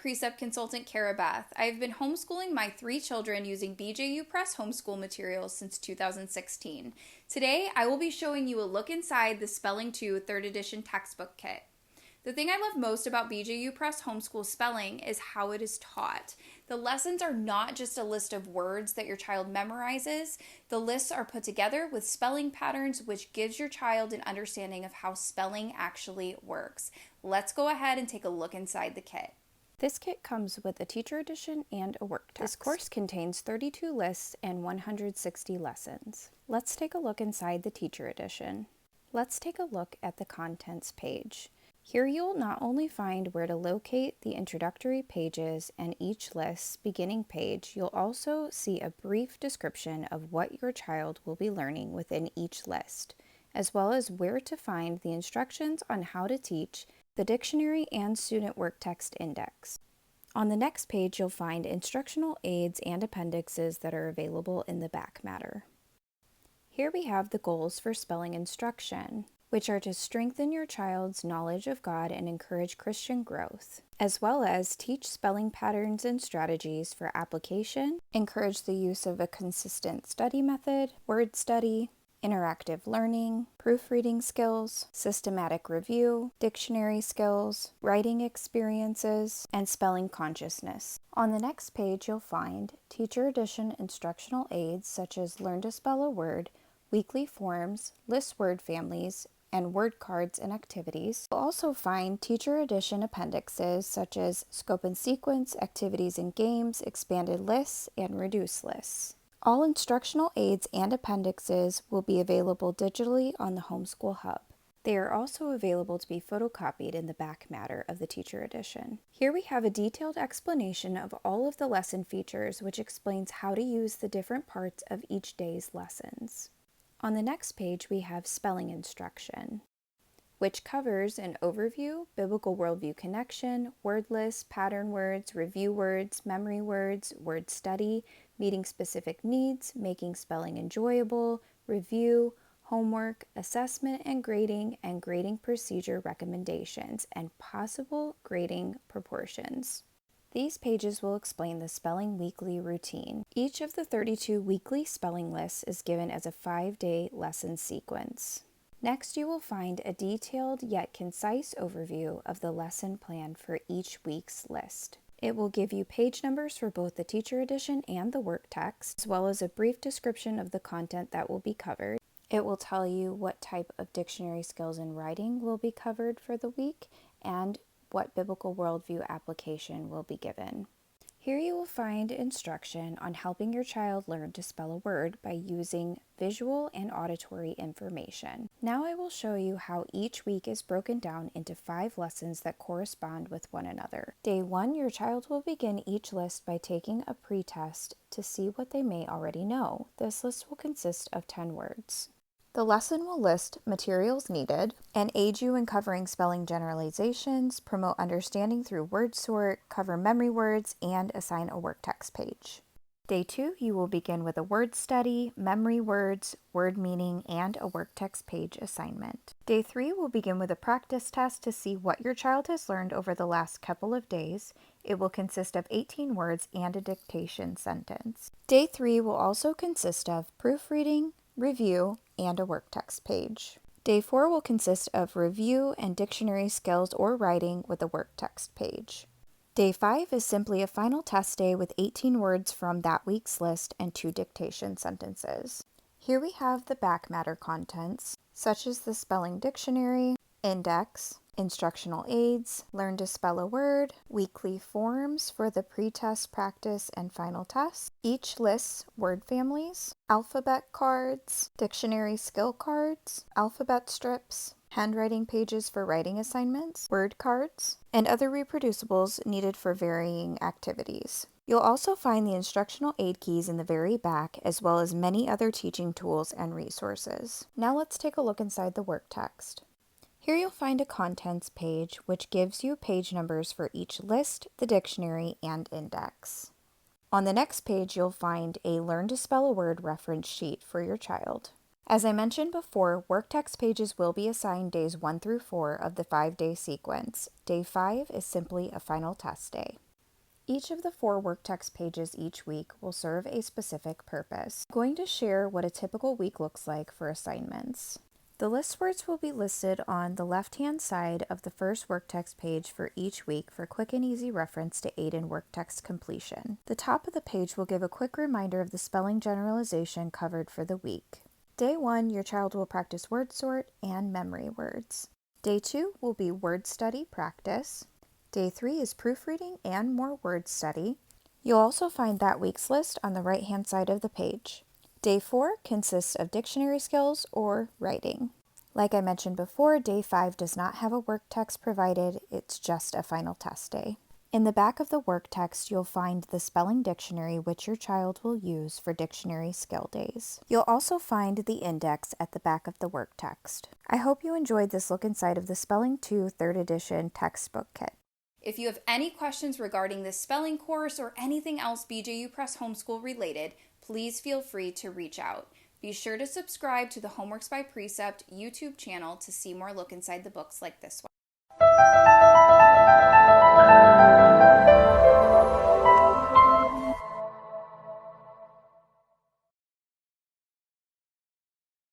Precept Consultant Carabeth. I've been homeschooling my 3 children using BJU Press homeschool materials since 2016. Today, I will be showing you a look inside the Spelling 2 3rd edition textbook kit. The thing I love most about BJU Press Homeschool Spelling is how it is taught. The lessons are not just a list of words that your child memorizes. The lists are put together with spelling patterns, which gives your child an understanding of how spelling actually works. Let's go ahead and take a look inside the kit. This kit comes with a teacher edition and a work text. This course contains 32 lists and 160 lessons. Let's take a look inside the teacher edition. Let's take a look at the contents page. Here you'll not only find where to locate the introductory pages and each list's beginning page, you'll also see a brief description of what your child will be learning within each list, as well as where to find the instructions on how to teach the dictionary and student work text index. On the next page, you'll find instructional aids and appendixes that are available in the back matter. Here we have the goals for spelling instruction, which are to strengthen your child's knowledge of God and encourage Christian growth, as well as teach spelling patterns and strategies for application, encourage the use of a consistent study method, word study, interactive learning, proofreading skills, systematic review, dictionary skills, writing experiences, and spelling consciousness. On the next page, you'll find teacher edition instructional aids such as Learn to Spell a Word, weekly forms, list word families, and word cards and activities. You'll also find teacher edition appendixes such as scope and sequence, activities and games, expanded lists, and reduced lists. All instructional aids and appendixes will be available digitally on the Homeschool Hub. They are also available to be photocopied in the back matter of the teacher edition. Here we have a detailed explanation of all of the lesson features, which explains how to use the different parts of each day's lessons. On the next page, we have spelling instruction, which covers an overview, biblical worldview connection, word list, pattern words, review words, memory words, word study, meeting specific needs, making spelling enjoyable, review, homework, assessment and grading procedure recommendations, and possible grading proportions. These pages will explain the spelling weekly routine. Each of the 32 weekly spelling lists is given as a 5-day lesson sequence. Next, you will find a detailed yet concise overview of the lesson plan for each week's list. It will give you page numbers for both the teacher edition and the work text, as well as a brief description of the content that will be covered. It will tell you what type of dictionary skills and writing will be covered for the week, and what biblical worldview application will be given. Here you will find instruction on helping your child learn to spell a word by using visual and auditory information. Now I will show you how each week is broken down into 5 lessons that correspond with one another. Day 1, your child will begin each list by taking a pre-test to see what they may already know. This list will consist of 10 words. The lesson will list materials needed and aid you in covering spelling generalizations, promote understanding through word sort, cover memory words, and assign a work text page. Day 2, you will begin with a word study, memory words, word meaning, and a work text page assignment. Day 3 will begin with a practice test to see what your child has learned over the last couple of days. It will consist of 18 words and a dictation sentence. Day 3 will also consist of proofreading, review, and a work text page. Day 4 will consist of review and dictionary skills or writing with a work text page. Day 5 is simply a final test day with 18 words from that week's list and 2 dictation sentences. Here we have the back matter contents, such as the spelling dictionary, index, instructional aids, learn to spell a word, weekly forms for the pre-test, practice, and final test. Each lists word families, alphabet cards, dictionary skill cards, alphabet strips, handwriting pages for writing assignments, word cards, and other reproducibles needed for varying activities. You'll also find the instructional aid keys in the very back, as well as many other teaching tools and resources. Now let's take a look inside the work text. Here you'll find a contents page, which gives you page numbers for each list, the dictionary, and index. On the next page, you'll find a Learn to Spell a Word reference sheet for your child. As I mentioned before, work text pages will be assigned days 1 through 4 of the 5-day sequence. Day 5 is simply a final test day. Each of the 4 work text pages each week will serve a specific purpose. I'm going to share what a typical week looks like for assignments. The list words will be listed on the left-hand side of the first work text page for each week for quick and easy reference to aid in work text completion. The top of the page will give a quick reminder of the spelling generalization covered for the week. Day 1, your child will practice word sort and memory words. Day 2 will be word study practice. Day 3 is proofreading and more word study. You'll also find that week's list on the right-hand side of the page. Day 4 consists of dictionary skills or writing. Like I mentioned before, Day 5 does not have a work text provided, it's just a final test day. In the back of the work text, you'll find the spelling dictionary which your child will use for dictionary skill days. You'll also find the index at the back of the work text. I hope you enjoyed this look inside of the Spelling 2 3rd edition textbook kit. If you have any questions regarding this spelling course or anything else BJU Press Homeschool related, please feel free to reach out. Be sure to subscribe to the Homeworks by Precept YouTube channel to see more look inside the books like this one.